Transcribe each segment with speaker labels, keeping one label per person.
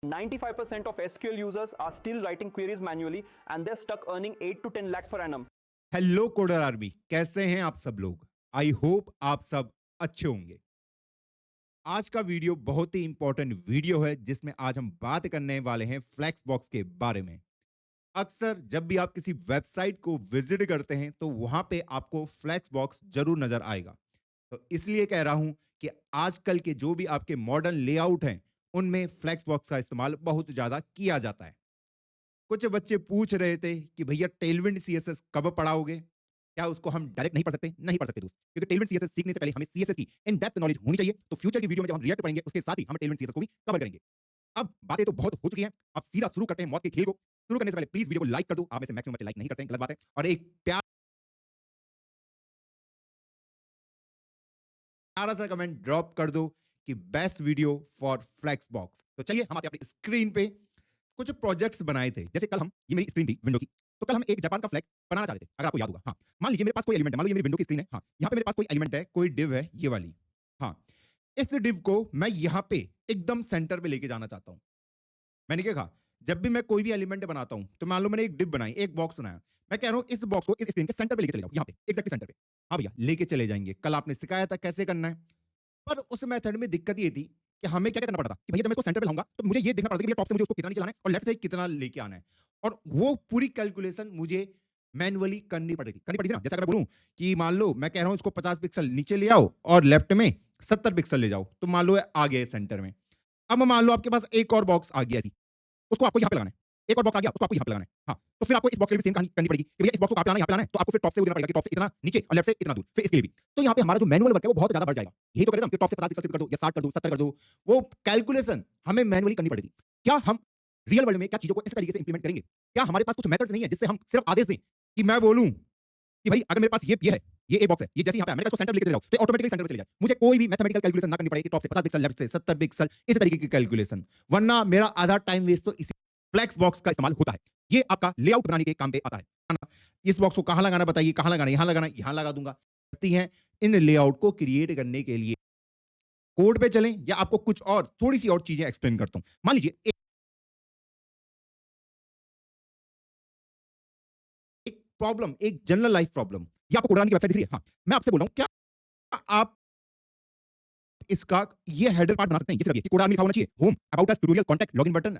Speaker 1: 95% of SQL users are still writing queries manually and they're stuck earning 8 to 10 lakh per annum.
Speaker 2: Hello coder army, कैसे हैं आप सब लोग? I hope आप सब अच्छे होंगे। आज का वीडियो बहुत ही इंपॉर्टेंट वीडियो है जिसमें आज हम बात करने वाले हैं फ्लेक्सबॉक्स के बारे में। अक्सर जब भी आप किसी वेबसाइट को विजिट करते हैं तो वहां पे आपको फ्लेक्सबॉक्स जरूर नजर आएगा। तो इसलिए कह रहा हूं कि आजकल के जो भी आपके मॉडर्न लेआउट हैं उनमें फ्लेक्सबॉक्स का इस्तेमाल बहुत ज्यादा किया जाता है। कुछ बच्चे पूछ रहे थे कि भैया टेलविंड सीएसएस कब पढ़ाओगे? क्या उसको हम डायरेक्ट नहीं पढ़ सकते? नहीं पढ़ सकते दोस्त, क्योंकि टेलविंड सीएसएस सीखने से पहले हमें सीएसएस की इन डेप्थ नॉलेज होनी चाहिए। तो फ्यूचर की वीडियो में जब हम रिएक्ट पढ़ेंगे उसके साथ ही हम टेलविंड सीएसएस को भी कवर करेंगे। अब बातें तो बहुत हो चुकी हैं, अब सीधा शुरू करते हैं मौत के खेल को। शुरू करने से पहले प्लीज वीडियो को लाइक कर दो। आप में से मैक्सिमम बच्चे लाइक नहीं करते हैं, गलत बात है। और एक प्यारा सा कमेंट ड्रॉप कर दो कि बेस्ट वीडियो फॉर फ्लेक्सबॉक्स। तो चलिए हम आते हैं अपनी स्क्रीन पे। कुछ प्रोजेक्ट्स बनाए थे, जैसे कल हम, ये मेरी स्क्रीन थी विंडो की, तो कल हम एक जापान का फ्लैग बनाना चाह रहे थे, अगर आपको याद होगा। हाँ, मान लीजिए मेरे पास कोई एलिमेंट है, मान लो ये मेरी विंडो की स्क्रीन है। हाँ, यहाँ पे मेरे पास कोई एलिमेंट है, कोई डिव है, ये वाली। हाँ, इस डिव को मैं यहाँ पे एकदम सेंटर पे लेके जाना चाहता हूँ। मैंने क्या कहा, जब भी मैं कोई भी एलिमेंट बनाता हूँ तो मान लो मैंने एक डिव बनाई, एक बॉक्स बनाया, मैं कह रहा हूँ इस बॉक्स को इस स्क्रीन के सेंटर पे लेके चले जाओ, यहाँ पे एग्जैक्टली सेंटर पे। हाँ भैया, लेके चले जाएंगे। कल आपने सिखाया था कैसे करना है, पर उस मेथड में दिक्कत ये थी कि हमें क्या करना पड़ता था कि भैया जब मैं इसको सेंटर पे लाऊंगा तो मुझे ये देखना पड़ता है कि भैया टॉप से मुझे उसको कितना नीचे लाना है और लेफ्ट से कितना लेके आना है। और वो पूरी कैलकुलेशन मुझे मैनुअली करनी पड़ी थी ना। जैसे अगर मैं बोलूं कि मान लो मैं कह रहा हूं इसको 50 पिक्सल नीचे ले आओ और लेफ्ट में 70 पिक्सल ले जाओ, तो मान लो आ गया सेंटर में। अब मान लो आपके पास एक और बॉक्स आ गया ऐसी, उसको आपको यहाँ पे लगाना है। एक और बॉक्स आ गया, उसको आपको यहाँ पे लगाना है। हाँ, तो फिर आपको इस बॉक्स के लिए भी सेम कहानी करनी पड़ेगी कि भैया इस बॉक्स को कहाँ पे लाना है, यहाँ पे लाना है, तो आपको फिर टॉप से वो देना पड़ेगा कि टॉप से इतना नीचे और लेफ्ट से इतना दूर, फिर इसके लिए भी। तो यहाँ पे हमारा जो मैनुअल वर्क है वो बहुत ज्यादा बढ़ जाएगा। यही तो करें हम कि टॉप से 50 पिक्सल कर दो या 60 कर दो, 70 कर दो। वो कैलकुलेशन हमें मैनुअली करनी पड़ेगी। क्या हम रियल वर्ल्ड में क्या चीजों को इस तरीके से इंप्लीमेंट करेंगे? क्या हमारे पास कुछ मेथड्स नहीं है जिससे हम सिर्फ आदेश दें कि मैं बोलूं कि भाई अगर मेरे पास ये है, ये ए बॉक्स है, ये जैसे यहाँ पे मैंने इसको सेंटर लेके चले जाओ तो ऑटोमेटिकली सेंटर पे चले जाए। मुझे कोई भी मैथमेटिकल कैलकुलेशन ना करनी पड़े कि टॉप से 50 पिक्सल, लेफ्ट से 70 पिक्सल, इस तरीके की कैलकुलेशन। वरना मेरा आधा टाइम वेस्ट तो इसी फ्लेक्स बॉक्स का इस्तेमाल होता है। ये आपका लेआउट बनाने के काम पे आता है ना। इस बॉक्स को कहां लगाना बताइए, कहां लगाना, यहां लगाना, यहां लगा दूंगा। हैं इन लेआउट को क्रिएट करने के लिए कोड पे चलें या आपको कुछ और थोड़ी सी और चीजें एक्सप्लेन करता हूं। मान लीजिए एक प्रॉब्लम, एक जनरल लाइफ प्रॉब्लम, या आपको कोडानी की वेबसाइट दिख रही है। हाँ, मैं आपसे बोल रहा हूं, क्या आप इसका ये हेडर पार्ट बना सकते हैं? ये सिर्फ ये कि कोड आदमी लिखा होना चाहिए, home, about us, tutorial, contact, login button,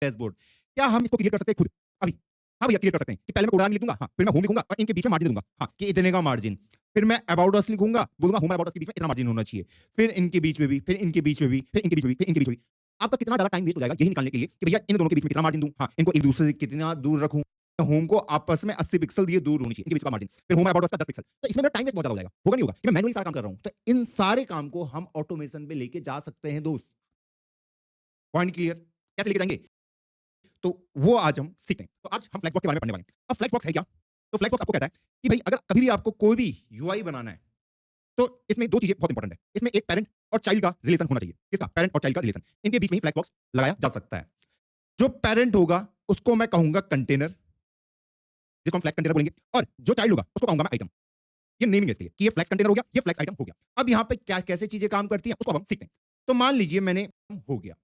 Speaker 2: dashboard. क्या हम इसको क्रिएट कर सकते हैं खुद अभी? हाँ भैया, क्रिएट कर सकते हैं कि पहले मैं कोड आदमी लिख दूंगा, हाँ, फिर मैं होम लिखूंगा और इनके बीच में मार्जिन दूंगा, हाँ, कि इतने का मार्जिन। फिर मैं अबाउट अस लिखूंगा, बोलूंगा होम अबाउट अस के बीच में इतना मार्जिन होना चाहिए। फिर इनके बीच में भी, फिर इनके बीच में भी, फिर इनके बीच में भी, फिर इनके बीच में भी। आपका कितना ज्यादा टाइम वेस्ट हो जाएगा यही निकालने के लिए कि भैया इन दोनों के बीच में कितना मार्जिन दूं, हाँ, इनको एक दूसरे से कितना दूर रखूं। होम को आपस में 80 पिक्सल दिए दूर होनी चाहिए, इनके बीच का मार्जिन। फिर होम अबाउट अस का 10 पिक्सल। तो इसमें मेरा टाइम वेस्ट बहुत ज्यादा हो जाएगा, होगा नहीं होगा कि मैं मैनुअली सारा काम कर रहा हूं। तो इन सारे काम को हम ऑटोमेशन पे लेके जा सकते हैं दोस्त। Point clear? कैसे लेके जाएंगे? तो वो आज हम सीखते हैं। तो आज हम फ्लेक्सबॉक्स के बारे में पढ़ने वाले हैं। अब फ्लेक्सबॉक्स है क्या? तो फ्लेक्सबॉक्स आपको कहता है कि भाई अगर कभी भी आपको कोई भी यूआई बनाना है तो इसमें दो चीजें बहुत इंपॉर्टेंट है। इसमें एक पेरेंट और चाइल्ड का रिलेशन होना चाहिए। किसका? पेरेंट और चाइल्ड का रिलेशन। इनके बीच में ही फ्लेक्सबॉक्स लगाया जा सकता है। जो पेरेंट होगा उसको मैं कहूंगा कंटेनर, जिसको हम फ्लेक्स कंटेनर बोलेंगे, और जो चाइल्ड होगा उसको कहूंगा मैं आइटम। ये नेमिंग है इसके लिए कि ये फ्लेक्स कंटेनर हो गया, ये फ्लेक्स आइटम हो गया। अब यहाँ पे क्या कैसे चीजें काम करती हैं उसको अब हम सीखते हैं। तो मान लीजिए मैंने हो गया।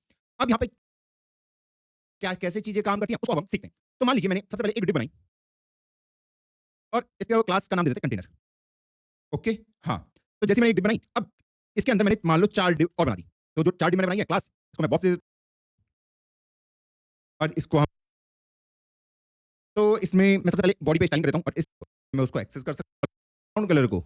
Speaker 2: अब यहाँ पे क्या कैसे चीजें काम करती हैं उसको अब हम सीखते हैं। तो मान लीजिए मैंने सबसे पहले एक डिव बनाई और इसके क्लास का नाम दे देते हैं कंटेनर। ओके, हाँ। तो जैसे मैंने एक डिव बनाई, अब इसके अंदर मैंने मान लो 4 डिव और बना दी। तो जो 4 डिव मैंने बनाई है क्लास, इसको मैं बॉक्स दे देता हूं और इसको हम, तो इसमें मैं सबसे पहले बॉडी पे स्टाइलिंग कर देता हूं और इस मैं उसको एक्सेस कर सकता हूं ब्राउन कलर को।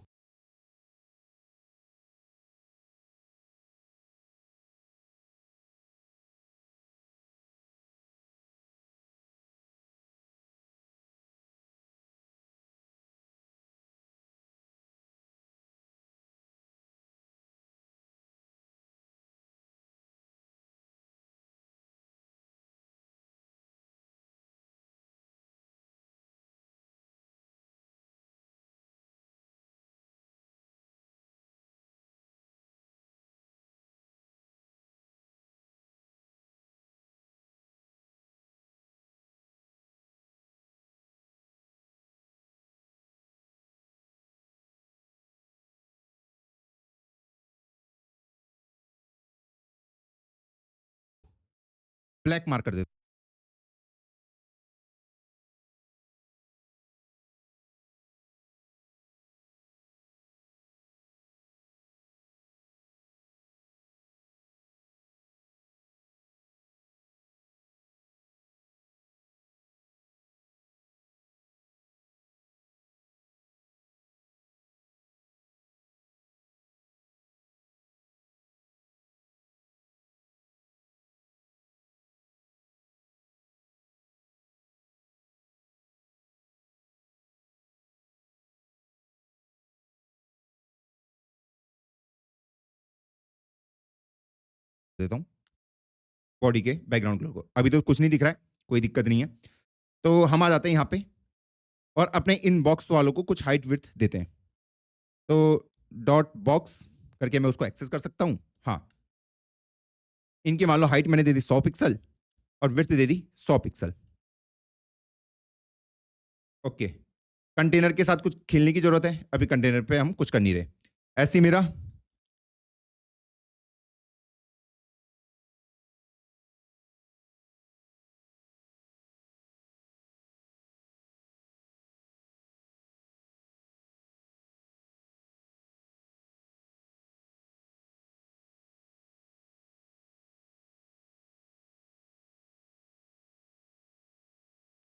Speaker 2: ब्लैक मार्क कर देता देता हूँ बॉडी के बैकग्राउंड कलर को। अभी तो कुछ नहीं दिख रहा है, कोई दिक्कत नहीं है। तो हम आ जाते हैं यहाँ पे और अपने इन बॉक्स वालों को कुछ हाइट विड्थ देते हैं। तो डॉट बॉक्स करके मैं उसको एक्सेस कर सकता हूँ। हाँ, इनकी मान लो हाइट मैंने दे दी 100 पिक्सल और विड्थ दे दी 100 पिक्सल। ओके, कंटेनर के साथ कुछ खेलने की जरूरत है, अभी कंटेनर पे हम कुछ कर नहीं रहे। ऐसी मेरा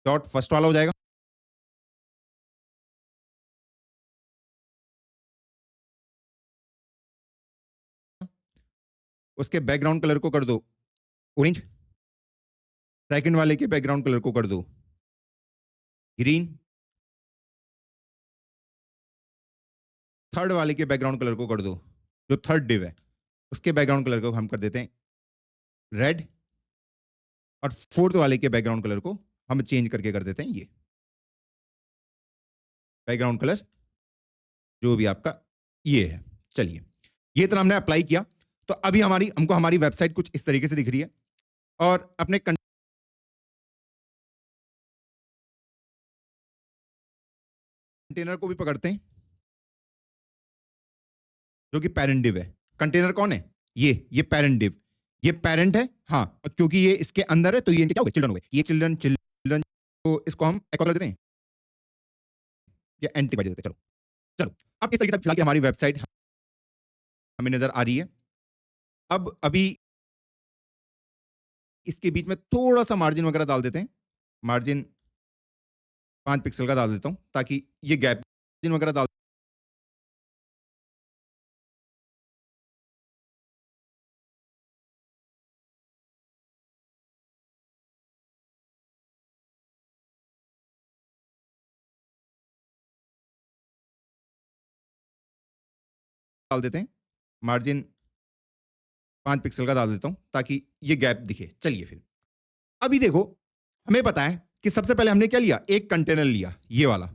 Speaker 2: डॉट फर्स्ट वाला हो जाएगा। उसके बैकग्राउंड कलर को कर दो ऑरेंज। सेकंड वाले के बैकग्राउंड कलर को कर दो ग्रीन। थर्ड वाले के बैकग्राउंड कलर को कर दो, जो थर्ड डिव है उसके बैकग्राउंड कलर को हम कर देते हैं रेड। और फोर्थ वाले के बैकग्राउंड कलर को हम चेंज करके कर देते हैं ये बैकग्राउंड कलर जो भी आपका ये है। चलिए, ये तरह हमने अप्लाई किया। तो अभी हमको हमारी वेबसाइट कुछ इस तरीके से दिख रही है। और अपने कंटेनर को भी पकड़ते हैं जो कि पेरेंट डिव है। कंटेनर कौन है? ये पेरेंट डिव, ये पेरेंट है। हाँ, क्योंकि ये इसके अंदर है तो ये इनके क्या हो गए? चिल्ड्रन हो गए। ये चिल्ड्रन चिल्ड्रन तो इसको हम एको कर देते हैं या एंटी कर देते हैं। चलो चलो, अब इस तरीके से फिलहाल की हमारी वेबसाइट हमें नजर आ रही है। अब अभी इसके बीच में थोड़ा सा मार्जिन वगैरह डाल देते हैं। मार्जिन 5 पिक्सल का डाल देता हूं ताकि ये गैप मार्जिन वगैरह डाल देते हैं। मार्जिन 5 पिक्सल का डाल देता हूं ताकि ये गैप दिखे। चलिए फिर अभी देखो, हमें पता है कि सबसे पहले हमने क्या लिया, एक कंटेनर लिया, ये वाला,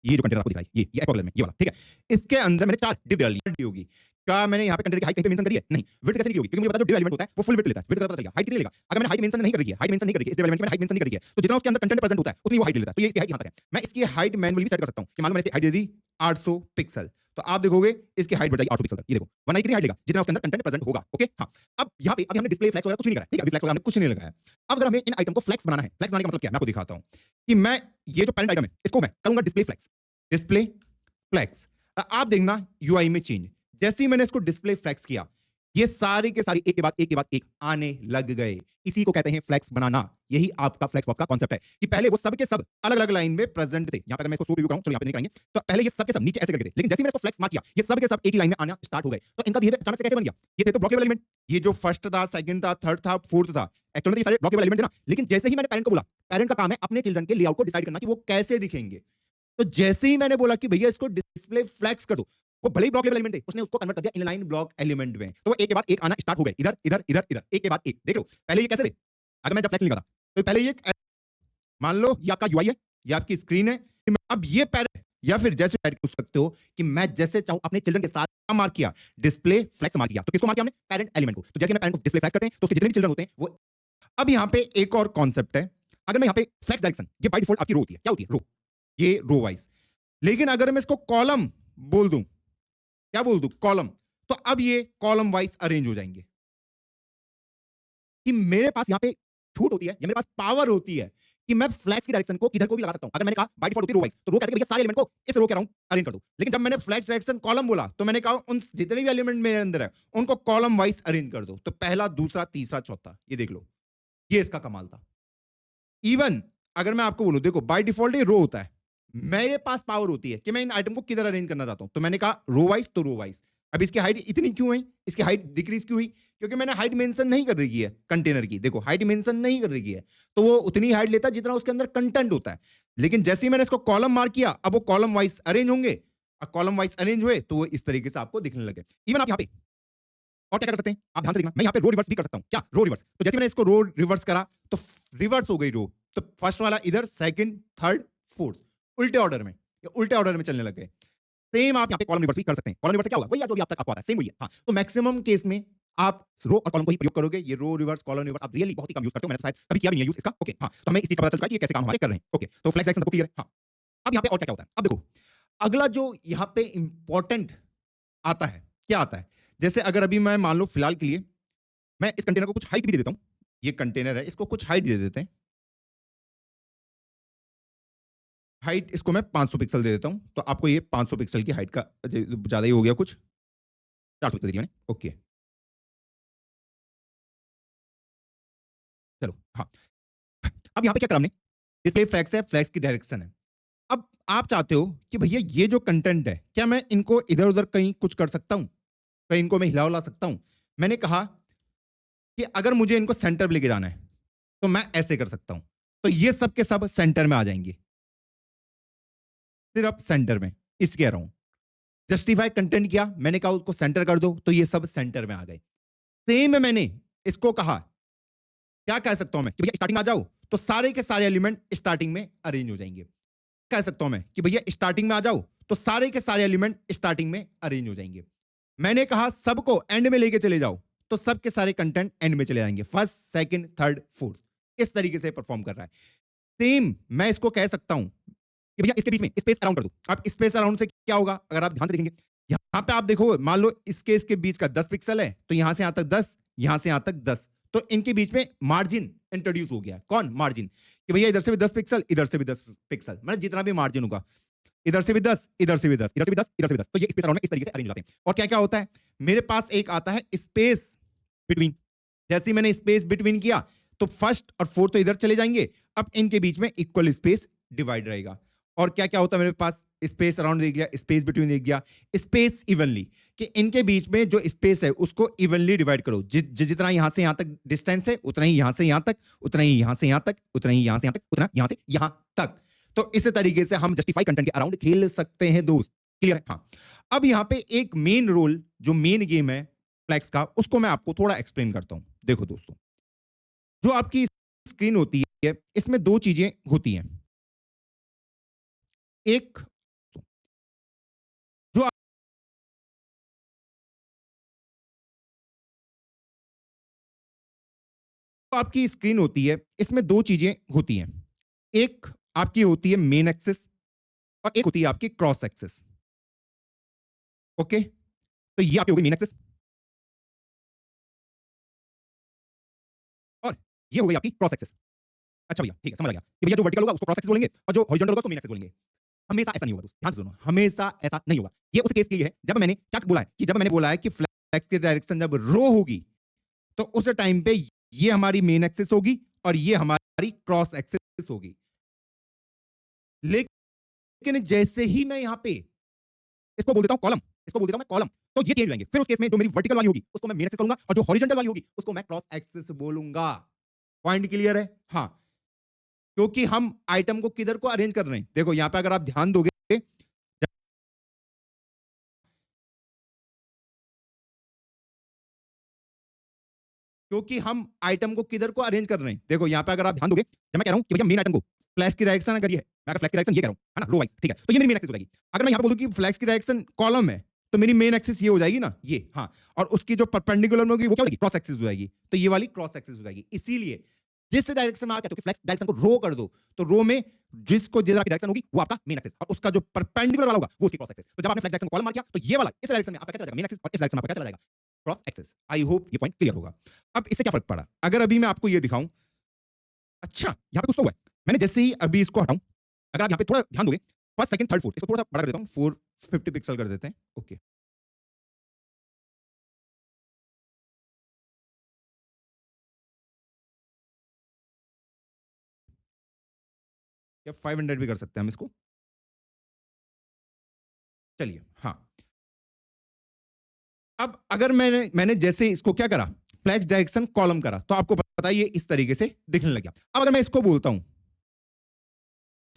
Speaker 2: ये जो कंटेनर आपको दिख रहा है, ये एको कलर में, ये वाला, ठीक है। इसके अंदर मैंने 4 डिव डाल दी होगी। क्या मैंने यहाँ पे कंटेनर की हाइट कहीं पे मेंशन करी है? नहीं। विड्थ कैसे की होगी? क्योंकि मुझे पता है जो डिव एलिमेंट होता है वो फुल विड्थ लेता है। विड्थ का पता चल गया, हाइट कितनी लेगा? अगर मैंने हाइट मेंशन नहीं करी है, हाइट मेंशन नहीं करी है, इस डिव एलिमेंट में हाइट मेंशन नहीं करी है, तो जितना उसके अंदर कंटेंट प्रेजेंट होता है उतनी वो हाइट ले लेता है। तो ये इसकी हाइट यहाँ तक है। मैं इसकी हाइट मैनुअली भी सेट कर सकता हूँ कि मान लो मैंने इसकी हाइट दे दी 800 पिक्सल, तो आप देखोगे इसकी हाइट बढ़ जाएगी 800 पिक्सल तक। ये देखो, वरना कितनी हाइट लेगा? जितना उसके अंदर कंटेंट प्रेजेंट होगा। ओके, हाँ। अब यहाँ पे अभी हमने डिस्प्ले फ्लेक्स वगैरह कुछ नहीं करा है, ठीक है। अभी फ्लेक्स वगैरह हमने कुछ नहीं लगाया। अब अगर हमें इन आइटम को फ्लेक्स बनाना है, फ्लेक्स बनाने का मतलब क्या है मैं आपको दिखाता हूँ कि मैं ये जो पेरेंट आइटम है इसको मैं करूंगा डिस्प्ले फ्लेक्स। डिस्प्ले फ्लेक्स, आप देखना यूआई में चेंज। जैसे ही मैंने इसको डिस्प्ले फ्लेक्स किया, ये सारे के सारे एक के बाद एक के बाद एक आने लग गए। इसी को कहते हैं फ्लेक्स बनाना। यही आपका फ्लेक्स बॉक्स का कॉन्सेप्ट है कि पहले वो सब के सब अलग अलग लाइन में प्रेजेंट थे। यहां पे मैं इसको शो रिव्यू कराऊं, चलो यहां पे नहीं करेंगे। तो पहले ये सब के सब नीचे ऐसे करके थे, लेकिन जैसे ही मैंने इसको फ्लेक्स मार किया, ये सब के सब एक ही लाइन में आना स्टार्ट हो गए। तो इनका बिहेवियर अचानक से कैसे बन गया? ये थे तो ब्लॉकेबल एलिमेंट, ये जो फर्स्ट था, सेकंड था, थर्ड था, फोर्थ था, एक्चुअली ये सारे ब्लॉकेबल एलिमेंट थे ना। लेकिन जैसे ही मैंने पेरेंट को बोला, पेरेंट का काम है अपने चिल्ड्रन के लेआउट को डिसाइड करना कि वो कैसे दिखेंगे। तो जैसे ही मैंने बोला कि भैया इसको डिस्प्ले फ्लेक्स कर दो, वो भले ही ब्लॉक लेवल एलिमेंट थे, उसने उसको कन्वर्ट कर दिया इनलाइन ब्लॉक एलिमेंट में। तो वो एक के बाद एक आना स्टार्ट हो गए, इधर इधर इधर इधर, एक के बाद एक। देख लो पहले ये कैसे थे, अगर मैं जब फ्लेक्स नहीं करता तो पहले ये मान लो ये आपका यूआई है, ये आपकी स्क्रीन है। अब ये पेरेंट या फिर जैसे ऐड कर सकते हो कि मैं जैसे चाहूं अपने चिल्ड्रन के साथ क्या मार्क किया, डिस्प्ले फ्लेक्स मार्क किया। तो किसको मार्क किया हमने? पेरेंट एलिमेंट को। तो जैसे मैं पेरेंट को डिस्प्ले फ्लेक्स करते हैं तो उसके जितने भी चिल्ड्रन होते हैं वो। अब यहां पे एक और कॉन्सेप्ट है, अगर मैं यहां पे फ्लेक्स डायरेक्शन, ये बाय डिफॉल्ट आपकी रो होती है, क्या होती है? रो, ये रो वाइज। लेकिन अगर मैं इसको कॉलम बोल दूं, क्या बोल दूं? कॉलम, तो अब ये कॉलम वाइज अरेंज हो जाएंगे कि मेरे पास यहां पे छूट होती है या मेरे पास पावर होती है कि मैं फ्लैक्स की डायरेक्शन को किधर को भी लगा सकता हूं। अगर मैंने कहा बाय डिफॉल्ट होती है रो वाइज, तो रो कहते हैं कि भैया सारे एलिमेंट को इस रो के अराउंड अरेंज कर दो। लेकिन जब मैंने फ्लैक्स डायरेक्शन कॉलम बोला तो मैंने कहा उन जितने भी एलिमेंट मेरे अंदर है उनको कॉलम वाइज अरेंज कर दो। तो पहला, दूसरा, तीसरा, चौथा, ये देख लो, ये इसका कमाल था। इवन अगर मैं आपको बोलूं, देखो बाय डिफॉल्ट ये रो होता है, मेरे पास पावर होती है कि मैं इन आइटम को किधर अरेंज करना चाहता हूं। तो मैंने कहा रो वाइज, तो रो वाइज। अब इसकी हाइट इतनी क्यों हुई, इसकी हाइट डिक्रीज क्यों हुई? क्योंकि मैंने हाइट मेंशन नहीं कर रही है कंटेनर की। देखो हाइट मेंशन नहीं कर रही है तो वो उतनी हाइट लेता है जितना उसके अंदर कंटेंट होता है। लेकिन जैसे ही मैंने इसको कॉलम मार्क किया, अब वो कॉलम वाइज अरेंज होंगे। अब कॉलम वाइज अरेंज हुए तो वो इस तरीके से आपको दिखने लगे। इवन आप यहाँ पे और क्या कर सकते हैं, आप ध्यान से देखना, मैं यहाँ पे रो रिवर्स भी कर सकता हूँ। क्या? रो रिवर्स। तो जैसे मैंने इसको रो रिवर्स करा तो रिवर्स हो गई रो। तो फर्स्ट वाला इधर, सेकंड, थर्ड, फोर्थ, उल्टे ऑर्डर में, ये उल्टे ऑर्डर में चलने लग गए। सेम आप यहाँ पे कॉलम रिवर्स भी कर सकते हैं। कॉलम रिवर्स से क्या होगा, वही जो भी आप तक आपको आता है, सेम वही है। हाँ, तो मैक्सिमम केस में आप रो और कॉलम को ही प्रयोग करोगे। ये रो रिवर्स, कॉलम रिवर्स आप रियली बहुत ही कम यूज करते हो। मैंने तो शायद कभी किया भी नहीं है यूज इसका। ओके, हाँ, तो हमें इस चीज का पता चल चुका है कि ये कैसे काम हमारे कर रहे हैं। ओके, तो फ्लैक्स डायरेक्शन सबको क्लियर है। हाँ, अब यहाँ पे और क्या क्या होता है, अब देखो अगला जो यहाँ पे इंपॉर्टेंट आता है, क्या आता है, जैसे अगर अभी मैं मान लो फिलहाल के लिए मैं इस कंटेनर को कुछ हाइट भी दे देता हूं। ये कंटेनर है, इसको कुछ हाइट दे देते हैं। हाइट इसको मैं 500 पिक्सल दे देता हूं, तो आपको ये 500 पिक्सल की हाइट का ज्यादा ही हो गया, कुछ 400 पिक्सल दी मैंने। ओके, चलो, हाँ, अब यहां पे क्या करा हमने, डिस्प्ले फ्लैक्स है, फ्लैक्स की डायरेक्शन है। अब आप चाहते हो कि भैया ये जो कंटेंट है, क्या मैं इनको इधर उधर कहीं कुछ कर सकता हूं, कहीं इनको मैं हिला उला सकता हूं? मैंने कहा कि अगर मुझे इनको सेंटर पे लेके जाना है तो मैं ऐसे कर सकता हूं। तो ये सब के सब सेंटर में आ जाएंगे, सिर्फ सेंटर में, इसके अराउंड। जस्टिफाई कंटेंट किया, मैंने कहा उसको सेंटर कर दो, तो ये सब सेंटर में आ गए। सेम मैंने इसको कहा, क्या कह सकता हूं मैं कि भैया स्टार्टिंग में आ जाओ, तो सारे के सारे एलिमेंट स्टार्टिंग में अरेंज हो जाएंगे। कह सकता हूं मैं कि भैया स्टार्टिंग में आ जाओ, तो सारे के सारे एलिमेंट स्टार्टिंग में अरेंज हो जाएंगे। मैंने कहा सबको एंड में लेके चले जाओ, तो सबके सारे कंटेंट एंड में चले जाएंगे, फर्स्ट, सेकंड, थर्ड, फोर्थ। इस तरीके से परफॉर्म कर रहा है। सेम मैं इसको कह सकता हूं कि भैया इसके बीच में स्पेस अराउंड कर दो। अब स्पेस अराउंड से क्या होगा, अगर आप ध्यान से देखेंगे, यहां पे आप देखो, मान लो इसके बीच का 10 पिक्सल है, तो यहां से यहां तक 10, यहां से यहां तक 10, तो इनके बीच में मार्जिन इंट्रोड्यूस हो गया। कौन? मार्जिन। कि भैया इधर से भी 10 पिक्सल, इधर से भी 10 पिक्सल, मतलब जितना भी मार्जिन होगा, इधर से भी 10, इधर से भी 10, इधर से भी 10, इधर से भी 10, तो ये स्पेस अराउंड में इस तरीके से अरेंज हो जाते हैं। और क्या क्या होता है, मेरे पास एक आता है स्पेस बिटवीन। जैसे ही मैंने स्पेस बिटवीन किया, तो फर्स्ट और फोर्थ तो इधर चले जाएंगे। अब इनके बीच में इक्वल स्पेस डिवाइड रहेगा। और क्या क्या होता है मेरे पास, स्पेस अराउंड दे दिया, स्पेस बिटवीन दे दिया, स्पेस इवनली, कि इनके बीच में जो स्पेस है उसको इवनली डिवाइड करो। जितना यहां से यहां तक डिस्टेंस है, उतना ही यहां से यहां तक, उतना ही यहां से यहां तक, उतना ही यहां से यहां तक, उतना यहां से यहां तक। तो इस तरीके से हम जस्टिफाई कंटेंट के अराउंड खेल सकते हैं दोस्त। क्लियर है? हाँ, अब यहां पे एक मेन रोल, जो मेन गेम है फ्लैक्स का, उसको मैं आपको थोड़ा एक्सप्लेन करता हूं। देखो दोस्तों, जो आपकी स्क्रीन होती है, इसमें दो चीजें होती हैं। एक, जो आपकी स्क्रीन होती है, इसमें दो चीजें होती हैं। एक आपकी होती है मेन एक्सिस, और एक होती है आपकी क्रॉस एक्सिस। ओके, तो ये आपकी होगी मेन एक्सिस, और ये हो गई आपकी क्रॉस एक्सिस। अच्छा भैया, ठीक है, समझ आ गया कि भैया जो वर्टिकल होगा उसको क्रॉस एक्सिस बोलेंगे, और जो हॉरिजॉन्टल होगा उसको मेन एक्सिस बोलेंगे। हमेशा ऐसा नहीं होगा दोस्त, ध्यान से सुनो, हमेशा ऐसा नहीं होगा। ये उस केस के लिए है जब मैंने क्या बोला है, कि जब मैंने बोला है कि फ्लैक्स की डायरेक्शन जब रो होगी, तो उस टाइम पे ये हमारी मेन एक्सिस होगी और ये हमारी क्रॉस एक्सिस होगी। लेकिन जैसे ही मैं यहां पे इसको बोल देता हूं कॉलम, इसको बोल देता हूं मैं कॉलम, तो ये चेंज हो जाएंगे। फिर उस केस में जो मेरी वर्टिकल वाली होगी उसको मैं मेन एक्सिस करूंगा, और जो हॉरिजॉन्टल वाली होगी उसको मैं क्रॉस एक्सिस बोलूंगा। पॉइंट क्लियर है? हाँ, क्योंकि हम आइटम को किधर को अरेंज कर रहे हैं, देखो यहां पे अगर आप ध्यान दोगे, क्योंकि हम आइटम को किधर को अरेंज कर रहे हैं, देखो यहां पे अगर आप ध्यान दोगे, जब मैं कह रहा हूं कि भैया मेन आइटम को फ्लैक्स की डायरेक्शन अगर ये है, मैं अगर फ्लैक्स की डायरेक्शन ये कह रहा हूं, है ना, रो वाइज, ठीक है, तो ये मेरी मेन एक्सिस हो जाएगी। अगर मैं यहां पे बोलूं कि फ्लैक्स की डायरेक्शन कॉलम है, तो मेरी मेन एक्सिस ये हो जाएगी ना, ये, हाँ, और उसकी जो परपेंडिकुलर में होगी वो क्या होगी, क्रॉस एक्सिस हो जाएगी। तो ये वाली क्रॉस एक्सिस हो जाएगी। इसीलिए जिस डायरेक्शन में आप कहते हो कि फ्लैक्स डायरेक्शन को रो कर दो, तो रो में जिसको जिस डायरेक्शन होगी वो आपका मेन एक्सिस, और उसका जो परपेंडिकुलर वाला होगा वो उसकी क्रॉस एक्सिस। तो जब आपने फ्लैक्स डायरेक्शन को कॉलम मार किया, तो ये वाला इस डायरेक्शन में आपका क्या चला जाएगा, मेन एक्सिस, और इस डायरेक्शन में आपका क्या चला जाएगा, क्रॉस एक्सिस। आई होप ये पॉइंट क्लियर होगा। अब इससे क्या फर्क पड़ा, अगर अभी मैं आपको ये दिखाऊं अच्छा, यहाँ पे कुछ तो हुआ है। मैंने जैसे ही अभी इसको हटाऊँ, अगर आप यहाँ पे थोड़ा ध्यान दोगे, फर्स्ट, सेकंड, थर्ड, फोर्थ, इसको थोड़ा-सा बड़ा कर देता हूँ, 450 पिक्सल कर देते हैं। ओके। या 500 भी कर सकते हैं हम इसको। चलिए, हाँ। अब अगर मैंने जैसे इसको क्या करा, फ्लैश डायरेक्शन कॉलम करा, तो आपको पता है ये इस तरीके से दिखने लग गया। अब अगर मैं इसको बोलता हूं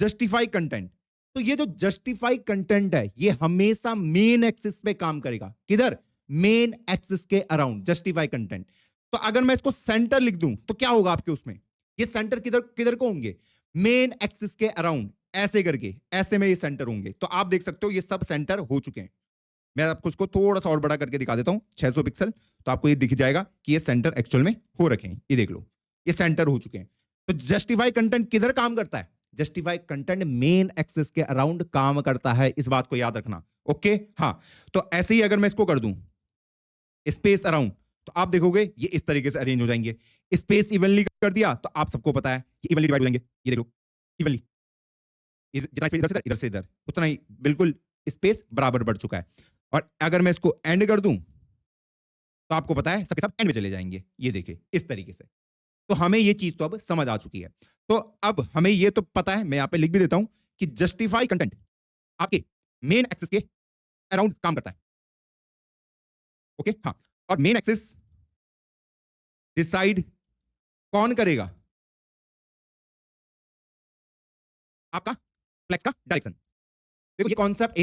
Speaker 2: जस्टिफाई कंटेंट, तो ये जो जस्टिफाई कंटेंट है ये हमेशा मेन एक्सिस पे काम करेगा। किधर? मेन एक्सिस के अराउंड जस्टिफाई कंटेंट। तो अगर मैं इसको सेंटर लिख दूं तो क्या होगा आपके उसमें? ये सेंटर किधर किधर को होंगे? मेन एक्सिस के अराउंड, ऐसे करके, ऐसे में ये सेंटर होंगे। तो आप देख सकते हो ये सब सेंटर हो चुके हैं। मैं आपको इसको थोड़ा सा और बड़ा करके दिखा देता हूं, 600 पिक्सल, तो आपको ये दिख जाएगा कि ये सेंटर एक्चुअल में हो रखे हैं। ये देख लो, ये सेंटर हो चुके हैं। तो जस्टिफाई कंटेंट किधर काम करता है? जस्टिफाई कंटेंट मेन एक्सिस के अराउंड काम करता है, इस बात को याद रखना। ओके, हाँ। तो ऐसे ही अगर मैं इसको कर दूं स्पेस अराउंड, तो आप देखोगे ये इस तरीके से अरेंज हो जाएंगे। स्पेस इवनली कर दिया तो आप सबको पता है कि इवनली डिवाइड हो जाएंगे। ये देख लो, इवनली, जितना स्पेस इधर से इधर, उतना ही बिल्कुल स्पेस बराबर बढ़ चुका है। और अगर मैं इसको एंड कर दूं तो आपको पता है सबके सब एंड में चले जाएंगे। ये देखिए इस तरीके से। तो हमें ये चीज तो अब समझ आ चुकी है। तो अब हमें ये तो पता है, मैं यहां पे लिख भी देता हूं कि जस्टिफाई कंटेंट आपके मेन एक्सिस के अराउंड काम करता है। ओके, हाँ। और मेन एक्सिस डिसाइड कौन करेगा? आपका फ्लेक्स का डायरेक्शन। देखो ये कॉन्सेप्ट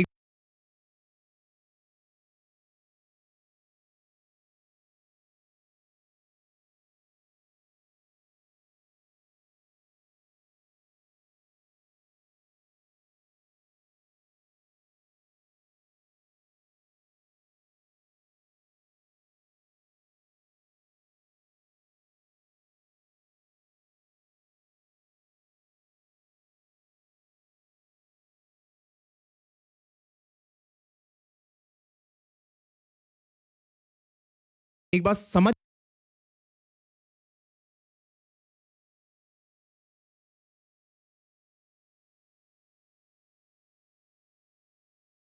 Speaker 2: एक बात समझ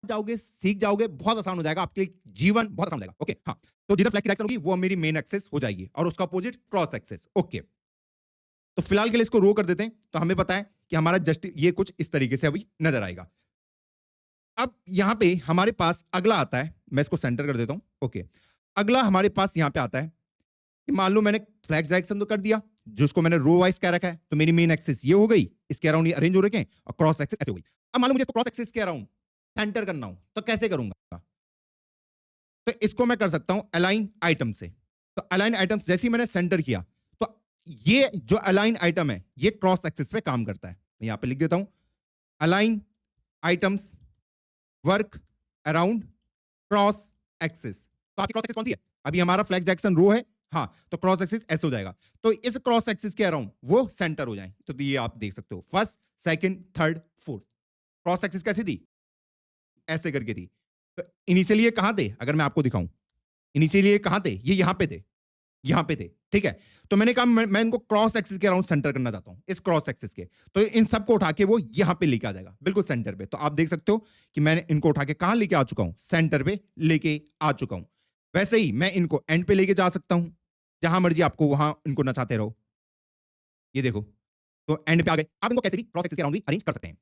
Speaker 2: जाओगे, सीख जाओगे, बहुत आसान हो जाएगा आपके लिए, जीवन बहुत आसान हो जाएगा। ओके, हाँ। तो जिधर फ्लैश की डायरेक्शन होगी वो मेरी मेन एक्सेस हो जाएगी और उसका अपोजिट क्रॉस एक्सेस। ओके, तो फिलहाल के लिए इसको रो कर देते हैं। तो हमें पता है कि हमारा जस्ट ये कुछ इस तरीके से अभी नजर आएगा। अब यहां पे हमारे पास अगला आता है, मैं इसको सेंटर कर देता हूं। ओके, अगला हमारे पास यहां पे आता है कि मान लो मैंने फ्लैक्स डायरेक्शन तो कर दिया, जिसको मैंने रो वाइज कह रखा है, तो मेरी मेन एक्सिस ये हो गई, इसके अराउंड ये अरेंज हो रखे हैं, और क्रॉस एक्सिस ऐसे हो गई। अब मान लो मुझे इसको क्रॉस एक्सिस के अराउंड सेंटर करना हो, तो कैसे करूंगा? तो इसको मैं कर सकता हूं अलाइन आइटम से। तो अलाइन आइटम जैसे ही मैंने सेंटर किया, तो ये जो अलाइन आइटम है ये क्रॉस एक्सिस पे काम करता है। मैं यहां पे लिख देता हूं align items work around cross axis. तो आपकी क्रॉस एक्सिस कौन सी है? अभी हमारा फ्लैक्स डायरेक्शन रो है, हाँ। तो क्रॉस एक्सिस ऐसे हो जाएगा। तो इस क्रॉस एक्सिस के अराउंड वो सेंटर हो जाए। तो ये आप देख सकते हो, first, second, third, fourth. Cross axis कैसी थी? ऐसे करके थी। तो इनिशियली ये कहां थे? अगर मैं आपको दिखाऊं, इनिशियली ये कहां थे? ये यहां पे थे, यहां पे थे, ठीक है। तो मैंने कहा मैं इनको क्रॉस एक्सिस के अराउंड सेंटर करना चाहता हूं, इस क्रॉस एक्सिस के। तो इन सबको उठा के वो यहां पे लेके आ जाएगा, बिल्कुल सेंटर पे। तो आप देख सकते हो कि मैंने इनको उठा के कहां लेके आ चुका हूं? सेंटर पे लेके आ चुका हूं। वैसे ही मैं इनको एंड पे लेके जा सकता हूं, जहां मर्जी आपको वहां इनको नचाते रहो। ये देखो, तो एंड पे आ गए। आप इनको कैसे भी क्रॉस एक्सिस के अराउंड भी अरेंज कर सकते हैं।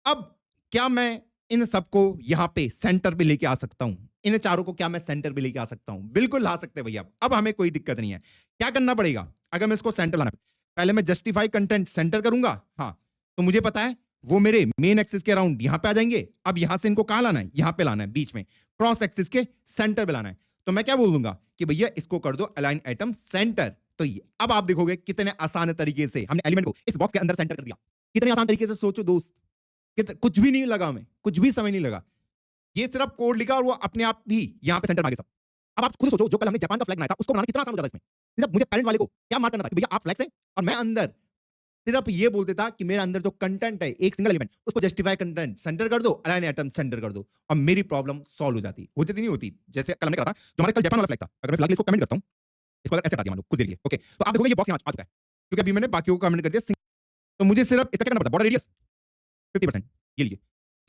Speaker 2: अब क्या मैं इन सबको यहां पे सेंटर पे लेके आ सकता हूं? इन चारों को क्या मैं सेंटर पे लेके आ सकता हूं? बिल्कुल ला सकते हैं भैया। अब हमें कोई दिक्कत नहीं है। क्या करना पड़ेगा अगर मैं इसको सेंटर लाना? पहले मैं जस्टिफाई कंटेंट सेंटर करूंगा, हाँ। तो मुझे पता है वो मेरे मेन एक्सिस के अराउंड यहां पे आ जाएंगे। अब यहां से इनको कहां लाना है? यहां पे लाना है, बीच में क्रॉस एक्सिस के सेंटर पे लाना है। तो मैं क्या बोल दूंगा कि भैया इसको कर दो अलाइन आइटम सेंटर। तो ये अब आप देखोगे कितने आसान तरीके से हमने एलिमेंट को इस बॉक्स के अंदर सेंटर कर दिया। कितने आसान तरीके से, सोचो दोस्त, कुछ भी नहीं लगा, हमें कुछ भी समय नहीं लगा। ये सिर्फ कोड लिखा और वो अपने आप भी यहां पे सेंटर आ गए सब। अब आप खुद सोचो, जो कल हमने जापान का फ्लैग बनाया था उसको बनाना कितना आसान हो जाता है इसमें। सिर्फ मुझे पेरेंट वाले को क्या मार्क करना था कि भैया आप फ्लैग से, और मैं अंदर सिर्फ ये बोल देता कि मेरे अंदर जो कंटेंट है एक सिंगल एलिमेंट, उसको जस्टिफाई कंटेंट सेंटर कर दो, अलाइन आइटम सेंटर कर दो, और मेरी प्रॉब्लम सॉल्व हो जाती। होती नहीं होती। जैसे कल हमने करा था, जो हमारे कल जापान वाला फ्लैग था, अगर मैं फिलहाल इसको कमेंट करता हूं, इसको अगर ऐसे हटा दिया मान लो कुछ देर के लिए, ओके, तो आप देखोगे ये बॉक्स यहां आ चुका है। क्योंकि अभी मैंने बाकियों को कमेंट कर दिया। तो मुझे सिर्फ इसका क्या करना पड़ता है, बॉर्डर रेडियस 50%, ये लीजिए,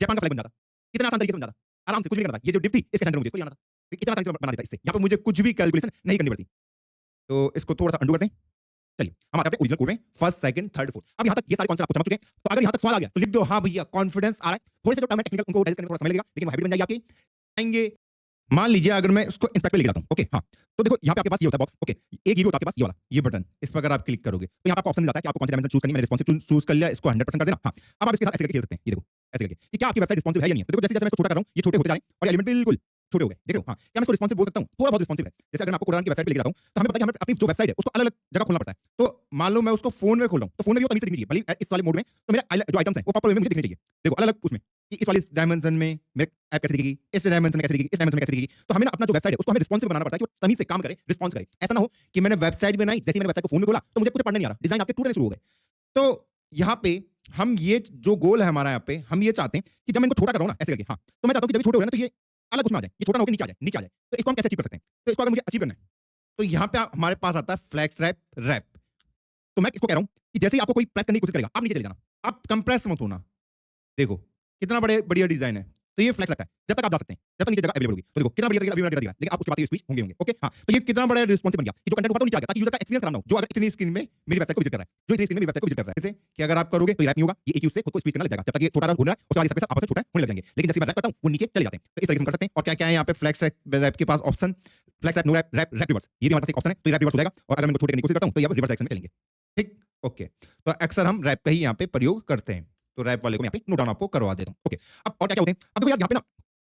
Speaker 2: जापान का फ्लैग बन जाता। कितना आसान तरीके से बन जाता, आराम से, कुछ भी नहीं करना था। ये जो डिप थी इसके सेंटर में मुझे इसको ले आना था, तो इतना आसान से बना देता इससे। यहाँ पे मुझे कुछ भी कैलकुलेशन नहीं करनी पड़ती। तो इसको थोड़ा सा अंडू करते हैं। चलिए हम आते हैं ओरिजिनल कोड में, फर्स्ट, सेकंड, थर्ड, फोर्थ। अब यहाँ तक ये सारे कॉन्सेप्ट आपको समझ चुके हैं। तो अगर यहाँ तक सवाल आ गया तो लिख दो हाँ भैया, कॉन्फिडेंस आ रहा है। थोड़े से जो टर्म है टेक्निकल, उनको डाइजेस्ट करने में थोड़ा समय लगेगा, लेकिन वो हैबिट बन जाएगी आपकी। आएंगे, मान लीजिए अगर मैं इसको इंस्पेक्ट पे लेके जाता हूं, ओके, हाँ, तो देखो यहाँ पे आपके पास ये होता है बॉक्स, ओके, एक ये होता है आपके पास, ये वाला, ये बटन, इस पर अगर आप क्लिक करोगे तो यहाँ पे आपको ऑप्शन मिल जाता है कि आपको कौन सी डायमेंशन चूज करनी है। मैंने रिस्पॉन्सिव चूज कर लिया, इसको 100% कर देना। हाँ, अब आप इसके साथ ऐसे करके खेल सकते हैं। ये देखो ऐसे करके कि क्या आपकी वेबसाइट रिस्पॉन्सिव है या नहीं है। तो देखो जैसे जैसे मैं इसको छोटा कर रहा हूँ, ये छोटे होते जा रहे हैं और एलिमेंट बिल्कुल छोटे हो गए, देख रहे हो। हाँ, क्या मैं इसको रिस्पॉन्सिव बोल सकता हूँ, थोड़ा बहुत रिस्पॉन्सिव है। जैसे अगर मैं आपको कोरान की वेबसाइट पे लेके जाता हूँ तो हमें पता है कि हमें अपनी जो वेबसाइट है उसको अलग अलग जगह खोलना पड़ता है। तो मान लो मैं उसको फोन में खोल रहा हूँ, तो फोन में भी वो तमीज से दिखनी चाहिए, भले इस वाले मोड में, तो मेरे जो आइटम्स हैं वो प्रॉपर वे में मुझे दिखने चाहिए। देखो अलग अलग उसमें कि इस वाले डायमेंशन में मेरे ऐप कैसे दिखेगी, इस डायमेंशन में कैसे दिखेगी, इस डायमेंशन में कैसे दिखेगी। तो हमें ना अपना जो वेबसाइट है उसको हमें रिस्पॉन्सिव बनाना पड़ता है कि वो तमीज से काम करे, रिस्पॉन्स करे। ऐसा ना हो कि मैंने वेबसाइट बनाई, जैसे मैंने वेबसाइट को फोन में खोला तो मुझे कुछ पढ़ना नहीं आ रहा, डिजाइन आपके टूटने शुरू हो गए। तो यहाँ पे हम ये जो गोल है हमारा, यहाँ पे हम ये चाहते हैं कि जब मैं इनको छोटा कर रहा हूँ ना ऐसे करके, हाँ, तो मैं चाहता हूँ कि जब ये छोटे हो रहे हैं तो ये अलग उसमें आ जाए, ये छोटा ना होकर नीचे आ जाए, नीचे आ जाए। तो इसको हम कैसे अचीव कर सकते हैं, तो इसको अगर मुझे अचीव करना है तो यहाँ पे हमारे पास आता है फ्लेक्स रैप रैप। तो मैं इसको कह रहा हूँ कि जैसे ही आपको कोई प्रेस करने की कोशिश करेगा, आप नीचे चले जाना, आप कंप्रेस मत होना। देखो कितना बड़े बढ़िया डिजाइन है। तो ये फ्लेक्स लगता है, जब तक आप जा सकते हैं, जब तक नीचे जगह अवेलेबल होगी। तो देखो कितना बढ़िया तरीके से अभी मैंने डेटा दिया है, लेकिन आप उसके बाद ये स्विच होंगे होंगे, ओके, हाँ। तो ये कितना बड़ा रिस्पॉन्सिव बन गया कि जो कंटेंट ऊपर तो नीचे आ गया, ताकि यूजर का एक्सपीरियंस आराम हो, जो अगर इतनी स्क्रीन में मेरी वेबसाइट को विजिट कर रहा है, जो इतनी स्क्रीन में मेरी वेबसाइट को विजिट कर रहा है, जैसे कि अगर आप करोगे तो ये रैप नहीं होगा, ये एक यूज से खुद को स्पीड करने लग जाएगा। जब तक ये छोटा घूम रहा है उसके बाद ये सब आपस में छोटा होने लग जाएंगे, लेकिन जैसे मैं रैप करता हूं वो नीचे चले जाते हैं। तो इस तरीके से कर सकते हैं। और क्या क्या है यहाँ पे फ्लेक्स रैप के पास option, flex wrap, no wrap, wrap reverse, ये भी हमारे पास एक ऑप्शन है। तो ये रैप रिवर्स हो जाएगा और अगर मैं इनको छोटे करने की कोशिश करता हूं तो ये रिवर्स डायरेक्शन में चलेंगे, ठीक, ओके। तो अक्सर हम रैप का ही यहाँ पे प्रयोग करते हैं। तो रैप वाले को मैं यहाँ पे नोट डाउन आपको करवा देता हूँ, ओके। अब और क्या क्या होते हैं, अब देखो यार यहाँ पे ना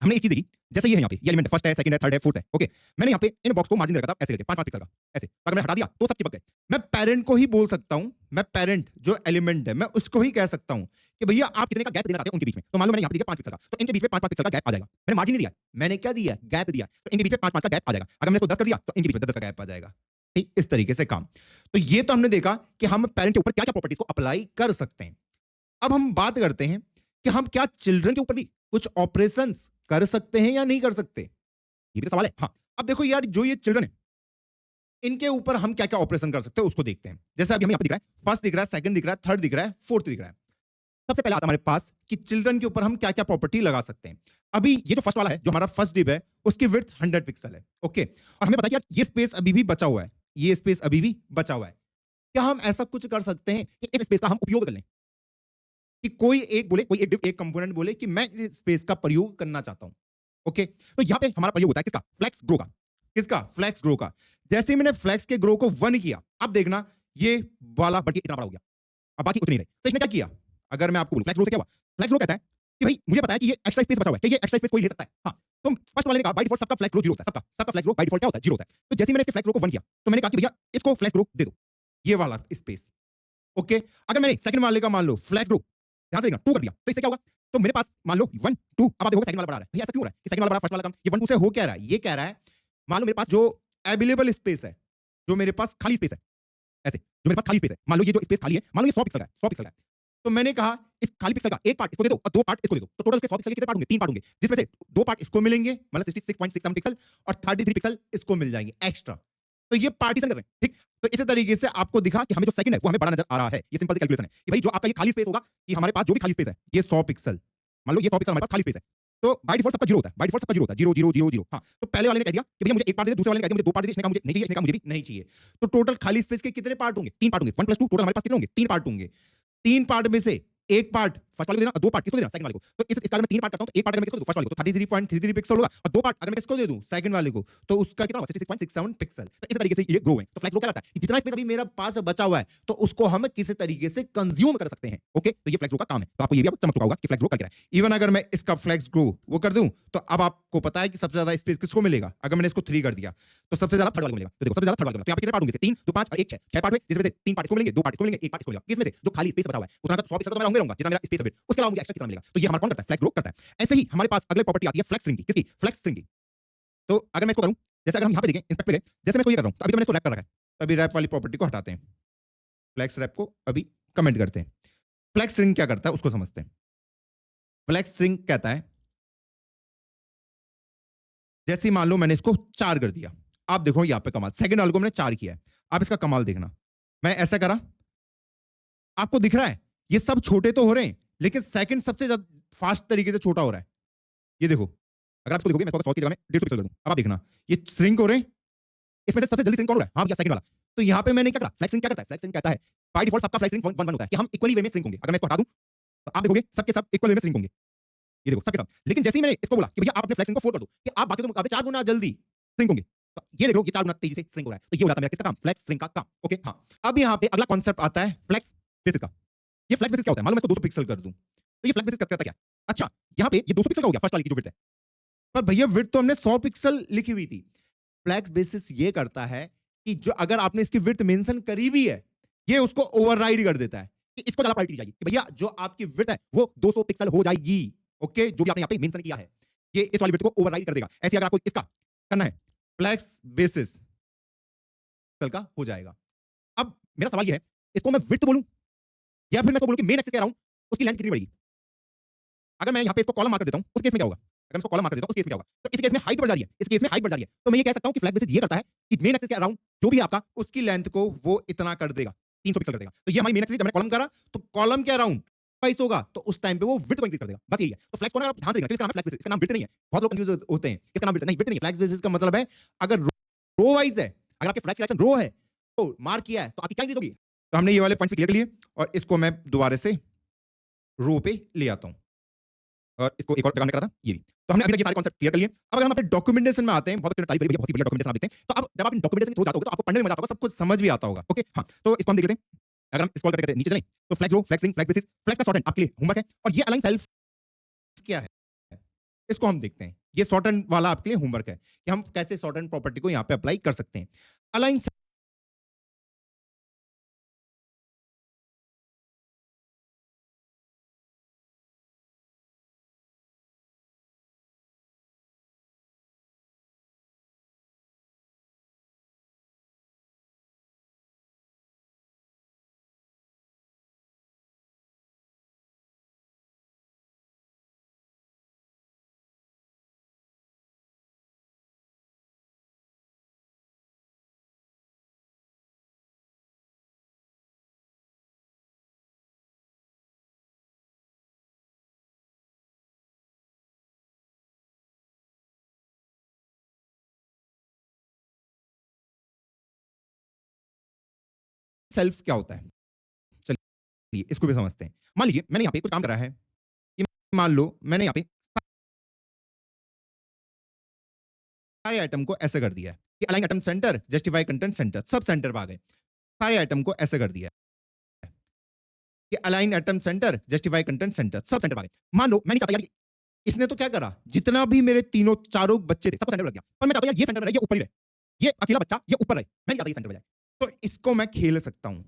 Speaker 2: हमने एक चीज देखी, जैसे ये है यहाँ पे, ये एलिमेंट फर्स्ट है, सेकंड है, थर्ड है, फोर्थ है, ओके। मैंने यहाँ पे इन बॉक्स को मार्जिन दे रखा था ऐसे करके 5-5 पिक्सल का, ऐसे। अगर मैं हटा दिया तो सब चिपक गए। मैं पेरेंट को ही बोल सकता हूँ, मैं पेरेंट जो एलिमेंट है मैं उसको ही कह सकता हूँ कि भैया आप कितने का गैप देना चाहते हैं उनके बीच में। तो मान लो मैंने यहाँ पे दिया 5 पिक्सल का, तो इनके बीच में 5-5 पिक्सल का गैप आ जाएगा। मैंने मार्जिन नहीं दिया, मैंने क्या दिया, गैप दिया, तो इनके बीच में 5-5 का गैप आ जाएगा। अगर मैंने इसको 10 कर दिया तो इनके बीच में 10 का गैप आ जाएगा, ठीक, इस तरीके से काम। तो ये तो हमने देखा कि हम पेरेंट के ऊपर क्या क्या प्रॉपर्टीज को अप्लाई कर सकते हैं। अब हम बात करते हैं कि हम क्या चिल्ड्रन के ऊपर भी कुछ ऑपरेशंस कर सकते हैं या नहीं कर सकते, ये भी तो सवाल है। हाँ, अब देखो यार जो ये चिल्ड्रन है इनके ऊपर हम क्या क्या ऑपरेशन कर सकते हैं उसको देखते हैं। जैसे अभी हमें यहाँ पे दिख रहा है, फर्स्ट दिख रहा है, सेकंड दिख रहा है, थर्ड दिख रहा है, फोर्थ दिख रहा है। सबसे पहले आता है हमारे पास कि चिल्ड्रन के ऊपर हम क्या क्या प्रॉपर्टी लगा सकते हैं। अभी ये जो फर्स्ट वाला है, जो हमारा फर्स्ट डिव है, उसकी विड्थ 100 पिक्सल है, ओके। और हमें पता है कि यार ये स्पेस अभी भी बचा हुआ है, ये स्पेस अभी भी बचा हुआ है। क्या हम ऐसा कुछ कर सकते हैं कि इस स्पेस का हम उपयोग कर लें, कि कोई एक बोले, कोई एक कंपोनेंट बोले कि मैं इस स्पेस का प्रयोग करना चाहता हूं, ओके। तो यहां पे हमारा प्रयोग होता है किसका, फ्लेक्स ग्रो का। किसका, फ्लेक्स ग्रो का। जैसे ही मैंने फ्लेक्स के ग्रो को 1 किया, अब देखना ये वाला बढ़ के इतना बड़ा हो गया, अब बाकी उतनी रहे। तो इसने क्या किया, अगर मैं आपको बोलूं फ्लेक्स ग्रो से क्या हुआ, फ्लेक्स ग्रो कहता है कि भाई मुझे पता है कि ये एक्स्ट्रा स्पेस बचा हुआ है, कि ये एक्स्ट्रा स्पेस कोई ले सकता है। हाँ, तो फर्स्ट वाले ने कहा बाय डिफॉल्ट सबका फ्लेक्स ग्रो 0 होता है, सबका फ्लेक्स ग्रो बाय डिफॉल्ट क्या होता है, 0 होता है। तो जैसे ही मैंने इसके फ्लेक्स ग्रो को 1 किया तो मैंने कहा कि भैया इसको फ्लेक्स ग्रो दे दो, ये वाला स्पेस, ओके। अगर मैंने सेकंड वाले का मान लो फ्लेक्स ग्रो ध्यान से देखना 2 कर दिया, तो इससे क्या होगा, तो मेरे पास मान लो 1 2, अब आप देखोगे सेकंड वाला बढ़ा रहा है। भैया ऐसा क्यों हो रहा है कि सेकंड वाला बड़ा फर्स्ट वाला कम, ये 1 2 से हो क्या रहा है, ये कह रहा है मान लो मेरे पास जो अवेलेबल स्पेस है, जो मेरे पास खाली स्पेस है, ऐसे जो मेरे पास खाली स्पेस है, मान लो ये जो स्पेस खाली है, मान लो ये 100 पिक्सल का है, 100 पिक्सल का है। तो मैंने कहा इस खाली पिक्सल का एक पार्ट इसको दे दो और 2 पार्ट इसको दे दो, तो टोटल इसके 100 पिक्सल के कितने पार्ट होंगे, 3 पार्ट होंगे, जिसमें से 2 पार्ट इसको मिलेंगे मतलब 66.67 पिक्सल और 33 पिक्सल इसको मिल जाएंगे एक्स्ट्रा। तो ये पार्टीशन कर रहे हैं, ठीक। तो इसी तरीके से आपको दिखा कि हमें जो सेकंड है वो हमें बड़ा नजर आ रहा है। ये सिंपल सी कैलकुलेशन है कि भाई जो आपका ये खाली स्पेस होगा, कि हमारे पास जो भी खाली स्पेस है ये 100 पिक्सल, मान लो ये 100 पिक्सल हमारे पास खाली स्पेस है, तो बाय डिफॉल्ट सबका 0 होता है, बाय डिफॉल्ट सबका 0 होता है, 0 0 0 0। हाँ, तो पहले वाले ने कह दिया कि भैया मुझे एक पार्ट दे दे, दूसरे वाले ने कह दिया मुझे 2 पार्ट दे दे, इसने कहा मुझे नहीं चाहिए, इसने कहा मुझे भी नहीं चाहिए। तो टोटल खाली स्पेस के कितने पार्ट होंगे, 3 पार्ट होंगे, 1 + 2 टोटल हमारे पास कितने होंगे, 3 पार्ट होंगे। 3 पार्ट में से एक पार्ट फर्स्ट वाले को देना और 2 पार्ट किसको देना, सेकंड वाले को। तो इस कारण में 3 पार्ट करता हूं, तो एक पार्ट अगर मैं किसको दूं, फर्स्ट वाले को, तो 33.33 पिक्सल होगा, और 2 पार्ट अगर मैं किसको दे दूं, सेकंड वाले को, तो उसका कितना होगा, 66.67 पिक्सल। तो इस तरीके से ये ग्रो है। तो फ्लेक्स ग्रो क्या लगता है कि जितना स्पेस अभी मेरा पास बचा हुआ है तो उसको हम किसी तरीके से कंज्यूम कर सकते हैं, ओके। तो ये फ्लेक्स ग्रो का काम है। तो आपको ये भी अब समझ चुका होगा कि फ्लेक्स ग्रो कर क्या है। इवन अगर मैं इसका फ्लेक्स ग्रो वो कर दूं तो अब आपको पता है कि सबसे ज्यादा स्पेस किसको मिलेगा। अगर मैंने इसको 3 कर दिया तो सबसे ज्यादा थर्ड वाले को मिलेगा। तो देखो सबसे ज्यादा थर्ड वाले को, तो यहाँ पे कितने पार्ट होंगे, 3 2 5 और 1 6, 6 पार्ट हुए, जिसमें से 3 पार्ट इसको मिलेंगे, 2 पार्ट इसको मिलेंगे, 1 पार्ट इसको मिलेगा। किसमें से जो खाली स्पेस बचा हुआ है उतना तो 100 पिक्सल तो मेरा होंगे, जितना मेरा स्पेस है, उसके अलावा मुझे एक्स्ट्रा कितना मिलेगा। तो ये हमारा कौन करता है, फ्लेक्स ग्रो करता है। ऐसे ही हमारे पास अगले प्रॉपर्टी आती है फ्लेक्स स्ट्रिंग की। किसकी, फ्लेक्स स्ट्रिंग की। तो अगर मैं इसको करूं, जैसे अगर हम यहाँ पे देखें इंस्पेक्ट पे गए, जैसे मैं इसको ये कर रहा हूं, तो अभी तो मैंने इसको रैप कर रखा है, तो अभी रैप वाली प्रॉपर्टी को हटाते हैं, फ्लेक्स रैप को अभी कमेंट करते हैं। फ्लेक्स स्ट्रिंग क्या करता है उसको समझते हैं। फ्लेक्स स्ट्रिंग कहता है जैसे मान लो मैंने इसको 4 कर दिया, आप देखो यहाँ पे कमाल, सेकंड वाले को मैंने 4 किया है, अब इसका कमाल देखना। मैं ऐसा करा आपको दिख रहा है ये सब छोटे तो हो रहे हैं, लेकिन सेकंड सबसे ज्यादा फास्ट तरीके से छोटा हो रहा है। ये देखो, अगर आप इसको देखोगे, मैं 100 की जगह में 150 पिक्सल कर दूं, अब आप देखना ये श्रिंक हो रहे हैं। इसमें से सबसे जल्दी श्रिंक कौन हो रहा है? हाँ भैया, सेकंड वाला। तो यहाँ पे मैंने क्या करा, फ्लैक्स श्रिंक क्या करता है? फ्लैक्स श्रिंक कहता है बाय डिफॉल्ट सबका फ्लैक्स श्रिंक 1 1 होता है कि हम इक्वली वे में श्रिंक होंगे। अगर मैं इसको हटा दूं तो आप देखोगे सबके सब इक्वल वे में श्रिंक होंगे। ये देखो सबके सब। लेकिन जैसे ही मैंने इसको बोला कि भैया आप अपने फ्लैक्स श्रिंक को 4 कर दो, कि आप बाकी के मुकाबले 4 गुना जल्दी श्रिंक होंगे, तो ये देखो ये 4 गुना तेजी से श्रिंक हो रहा है। तो ये हो जाता है मेरा किसका काम? फ्लैक्स श्रिंक का काम। ओके, हाँ। अब यहाँ पे अगला कॉन्सेप्ट आता है फ्लैक्स बेसिस का। ये फ्लैक्स बेसिस क्या होता है? मान लो मैं इसको 200 पिक्सल कर दूं, तो ये फ्लैक्स बेसिस करता क्या? अच्छा, यहाँ पे ये 200 पिक्सल का हो गया फर्स्ट वाली की जो विड्थ है, पर भैया विड्थ तो हमने 100 पिक्सल लिखी हुई थी। फ्लैक्स बेसिस ये करता है कि जो अगर आपने इसकी विड्थ मेंशन करी भी है, ये उसको ओवरराइड कर देता है कि इसको ज्यादा प्रायोरिटी दी जाएगी कि भैया जो आपकी विड्थ है वो 200 पिक्सल हो जाएगी। ओके, जो भी आपने यहाँ पे मेंशन किया है, ये इस वाली विड्थ को ओवरराइड कर देगा। ऐसे अगर आपको इसका करना है, फ्लैक्स बेसिस का हो जाएगा। अब मेरा सवाल ये है, इसको मैं विड्थ बोलूं या फिर मैं इसको बोलूं कि मेन एक्सिस के अराउंड उसकी लेंथ कितनी बढ़ेगी? अगर मैं यहाँ पे इसको कॉलम मार्क कर देता हूँ, उस केस में क्या होगा? अगर मैं इसको कॉलम मार्क कर देता हूँ, उस केस में क्या होगा? तो इस केस में हाइट बढ़ जा रही है, इस केस में हाइट बढ़ जा रही है। तो मैं ये कह सकता हूँ कि फ्लैक्स बेसिस ये करता है कि मेन एक्सिस के अराउंड जो भी है आपका, उसकी लेंथ को वो इतना कर देगा, 300 पिक्सल कर देगा। तो ये हमारी मेन एक्सिस, जब मैंने कॉलम करा तो कॉलम के अराउंड 22 होगा, तो उस टाइम पे वो विड्थ को इंक्रीज कर देगा। बस यही है। तो फ्लैक्स कॉर्नर आप ध्यान से देखना, इसका नाम है फ्लैक्स बेसिस, इसका नाम विड्थ नहीं है। बहुत लोग कंफ्यूज होते हैं, इसका नाम विड्थ नहीं, विड्थ नहीं है। फ्लैक्स बेसिस का मतलब है अगर रो वाइज है, अगर आपके फ्लैक्स सिलेक्शन रो है तो मार्क किया है, तो आपकी क्या इंक्रीज होगी? तो हमने ये वाले पॉइंट्स क्लियर कर लिए और इसको मैं दोबारा से रो पे ले आता हूं और इसको एक और जगह में करा था ये भी। तो हमने अभी तक ये सारे कॉन्सेप्ट क्लियर कर लिए। अब अगर हम अपने डॉक्यूमेंटेशन में आते हैं, बहुत अच्छी तारीफ करी, बहुत ही बढ़िया डॉक्यूमेंटेशन आप देखते हैं। तो अब जब आप इन डॉक्यूमेंटेशन के थ्रू जाते होगे तो आपको पढ़ने में मजा आता होगा, सब कुछ समझ भी आता होगा। ओके, हाँ। तो इसको हम देख लेते हैं। अगर हम स्क्रॉल करके नीचे चलें तो flex grow, flex shrink, flex basis, flex का शॉर्टेन आपके लिए होमवर्क है, और ये अलाइन सेल्फ क्या है इसको हम देखते हैं। ये शॉर्टेन वाला आपके लिए होमवर्क है कि हम कैसे शॉर्टेन प्रॉपर्टी को यहाँ पे अप्लाई कर सकते हैं। अलाइन सेल्फ क्या होता है, चलिए इसको भी समझते हैं। मान लीजिए मैंने यहाँ पे कुछ काम करा है, कि मान लो मैंने यहाँ पे सारे आइटम को ऐसे कर दिया है कि align item centre, justify content centre, sub centre पे आ गए। सारे आइटम को ऐसे कर दिया है कि align item centre, justify content centre, sub centre पे आ गए। मान लो मैं नहीं चाहता यार इसने तो क्या करा, जितना भी मेरे तीनों चारों बच्चे थे सबको सेंटर में रख दिया, पर मैं चाहता हूं यार ये सेंटर में रहे, ये ऊपर ही रहे, ये अकेला बच्चा ये ऊपर रहे, मैं नहीं चाहता ये सेंटर में जाए। तो इसको मैं खेल सकता हूं।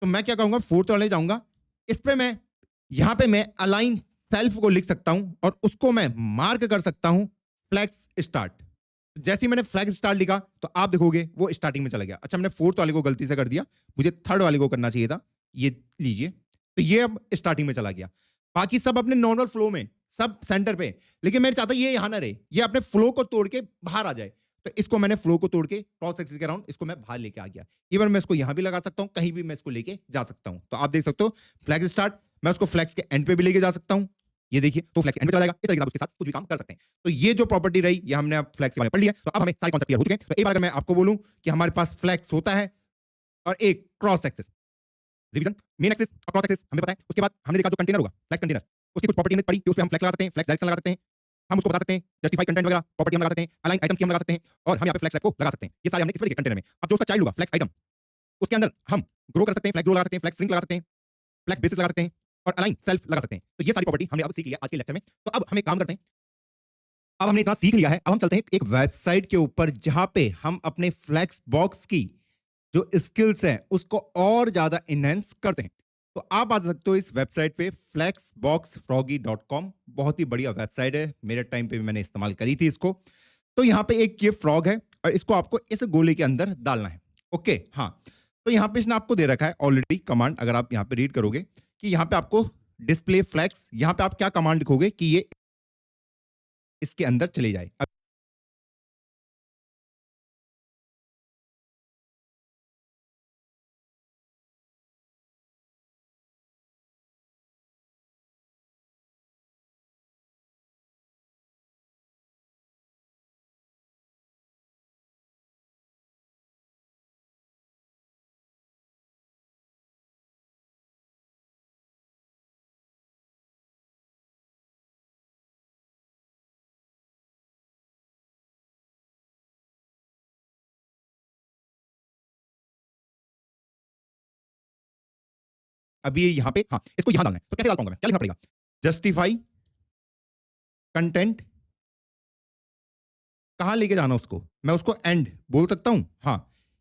Speaker 2: तो मैं क्या करूंगा, फोर्थ वाले जाऊंगा, इस पे मैं यहां पे मैं अलाइन सेल्फ को लिख सकता हूं और उसको मैं मार्क कर सकता हूं फ्लैक्स स्टार्ट। जैसे ही मैंने फ्लैग स्टार्ट लिखा तो आप देखोगे वो स्टार्टिंग में चला गया। अच्छा, मैंने फोर्थ वाले को गलती से कर दिया, मुझे थर्ड वाले को करना चाहिए था, ये लीजिए, तो ये अब स्टार्टिंग में चला गया। बाकी सब अपने नॉर्मल फ्लो में, सब सेंटर पे, लेकिन मैं चाहता ये यहां ना रहे, ये अपने फ्लो को तोड़ के बाहर आ जाए। तो इसको मैंने फ्लो को तोड़ के क्रॉस एक्सिस के अराउंड इसको मैं बाहर लेके आ गया। इवन मैं इसको यहां भी लगा सकता हूं, कहीं भी मैं इसको लेके जा सकता हूं। तो आप देख सकते हो फ्लैग स्टार्ट, मैं उसको फ्लैक्स के एंड पे भी लेके जा सकता हूं, ये देखिए, तो फ्लैक्स एंड पे चला जाएगा। इस तरीके से आप उसके साथ कुछ भी काम कर सकते हैं। तो ये जो प्रॉपर्टी रही, ये हमने अब फ्लैक्स के बारे में पढ़ लिया। तो अब हमें सारे कॉन्सेप्ट क्लियर हो चुके हैं। तो एक बार अगर मैं आपको बोलूं कि हमारे पास फ्लैक्स होता है और एक cross axis, revision, main axis और क्रॉस एक्सिस हमें पता है। उसके बाद हमने देखा जो कंटेनर होगा, फ्लैक्स कंटेनर, उसकी कुछ प्रॉपर्टी हमने पढ़ी कि उस पे हम फ्लैक्स लगा सकते हैं, फ्लैक्स डायरेक्शन लगा सकते हैं, हम उसको बता सकते हैं, जस्टिफाई कंटेंट वगैरह प्रॉपर्टी हम लगा सकते हैं, अलाइन आइटम्स की हम लगा सकते हैं, और हम यहाँ पे फ्लैक्स को लगा सकते हैं। ये सारे हमने किस कंटेनर में। अब जो उसका चाइल्ड होगा फ्लैक्स आइटम, उसके अंदर हम ग्रो कर सकते हैं, फ्लैक्स ग्रो लगा सकते हैं, फ्लैक्स स्ट्रिंग लगा सकते हैं, फ्लैक्स बेसिस लगा सकते हैं, और अलाइन सेल्फ लगा सकते हैं। तो ये सारी प्रॉपर्टी हमने अब सीख लिया आज के लेक्चर में। तो अब हम एक काम करते हैं, अब हमने इतना सीख लिया है, अब हम चलते हैं एक वेबसाइट के ऊपर जहां पे हम अपने फ्लैक्स बॉक्स की जो स्किल्स हैं उसको और ज्यादा इनहेंस करते हैं। तो आप आ सकते हो इस वेबसाइट पे flexboxfroggy.com, बहुत ही बढ़िया वेबसाइट है, मेरे टाइम पे भी मैंने इस्तेमाल करी थी इसको। तो यहाँ पे एक ये फ्रॉग है और इसको आपको इस गोले के अंदर डालना है। ओके, हाँ। तो यहाँ पे इसने आपको दे रखा है ऑलरेडी कमांड, अगर आप यहाँ पे रीड करोगे कि यहाँ पे आपको डिस्प्ले फ्लैक्स, यहाँ पे आप क्या कमांड लिखोगे कि ये इसके अंदर चले जाए। अभी ये यहां पे, हाँ इसको यहां डालना है, तो कैसे डाल पाऊंगा मैं, क्या लिखना पड़ेगा? जस्टिफाई कंटेंट, कहां लेके जाना उसको, मैं उसको एंड बोल सकता हूं, हाँ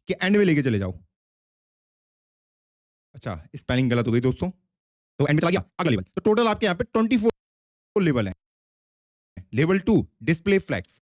Speaker 2: कि एंड में लेके चले जाओ। अच्छा स्पेलिंग गलत हो गई दोस्तों, तो एंड में चला गया, अगला लेवल। तो टोटल आपके यहाँ पे 24 लेवल है। लेवल 2 डिस्प्ले फ्लैग्स,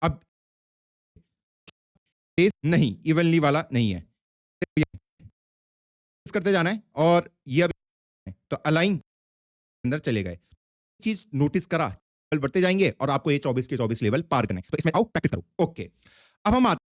Speaker 2: अब फेस नहीं, इवनली वाला नहीं है, करते जाना है और ये अभी तो अलाइन अंदर चले गए, चीज नोटिस करा, लेवल बढ़ते जाएंगे और आपको ये 24 के 24 लेवल पार करने, तो इसमें आओ प्रैक्टिस करो। ओके, अब हम आते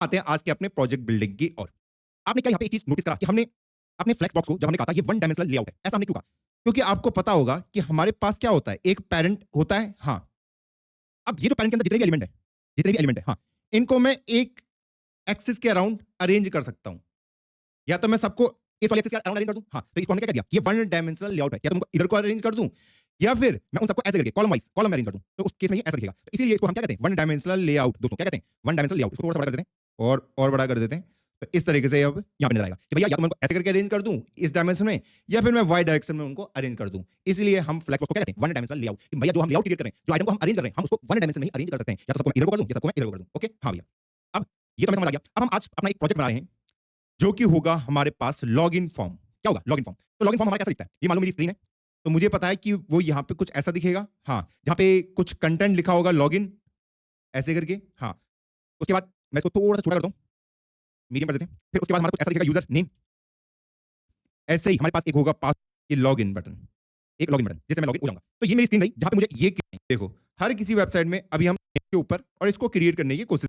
Speaker 2: आते हैं आज के अपने प्रोजेक्ट बिल्डिंग की ओर। आपने क्या यहाँ पे एक चीज नोटिस करा कि हमने अपने फ्लेक्स बॉक्स को जब हमने कहा था ये वन डायमेंशनल लेआउट है, ऐसा हमने क्यों कहा? क्योंकि आपको पता होगा कि हमारे पास क्या होता है, एक पेरेंट होता है। हाँ, अब ये जो पेरेंट के अंदर जितने भी एलिमेंट है, हाँ, इनको मैं एक एक्सिस के अराउंड अरेंज कर सकता हूं। या तो मैं सबको इस वाले एक्सिस के अराउंड अरेंज कर दूं, हाँ, तो इसको हमने क्या कर दिया, ये वन डायमेंशनल लेआउट है। या तो उनको इधर को अरेंज कर दूं, या फिर मैं उन सबको ऐसे करके कॉलम वाइज कॉलम में अरेंज कर दूं, तो उस केस में ये ऐसा दिखेगा। तो इसीलिए इसको हम क्या कहते हैं, वन डायमेंशनल लेआउट। दोस्तों क्या कहते हैं, वन डायमेंशनल लेआउट। इसको थोड़ा सा बड़ा कर देते हैं और बड़ा कर देते हैं, तो इस तरीके से अब यहाँ पे नजर आएगा कि भैया या तो मैं उनको ऐसे करके अरेंज कर दूं इस डायमेंशन में, या फिर मैं वाई डायरेक्शन में उनको अरेंज कर दूं। इसलिए हम फ्लेक्स बॉक्स को क्या कहते हैं, वन डायमेंशनल लेआउट। कि भैया जो हम लेआउट क्रिएट कर रहे हैं, जो आइटम को हम अरेंज कर रहे हैं, हम उसको वन डायमेंशन में ही अरेंज कर सकते हैं। या तो सबको मैं इधर को कर दूं, या सबको मैं इधर को कर दूं। ओके, हाँ भैया, अब ये तो मैं समझ आ गया। अब हम आज अपना एक प्रोजेक्ट बना रहे हैं जो कि होगा हमारे पास लॉगिन फॉर्म। क्या होगा, लॉगिन फॉर्म। तो लॉगिन फॉर्म हमारा कैसा दिखता है, ये मान लो मेरी स्क्रीन है, तो मुझे पता है कि वो यहाँ पे कुछ ऐसा दिखेगा। हाँ, जहाँ पे कुछ कंटेंट लिखा होगा लॉगिन ऐसे करके। हाँ, उसके बाद मैं इसको थोड़ा सा छोटा कर दूं, मीडियम कर देते हैं। फिर उसके बाद हमारा कुछ ऐसा दिखेगा यूजर नेम। ऐसे ही हमारे पास एक होगा पास ये लॉगिन बटन, एक लॉगिन बटन जिससे मैं लॉगिन हो जाऊंगा। तो ये मेरी स्क्रीन रही जहां पे मुझे ये देखो, हर किसी वेबसाइट में अभी हम के ऊपर और इसको क्रिएट करने की कोशिश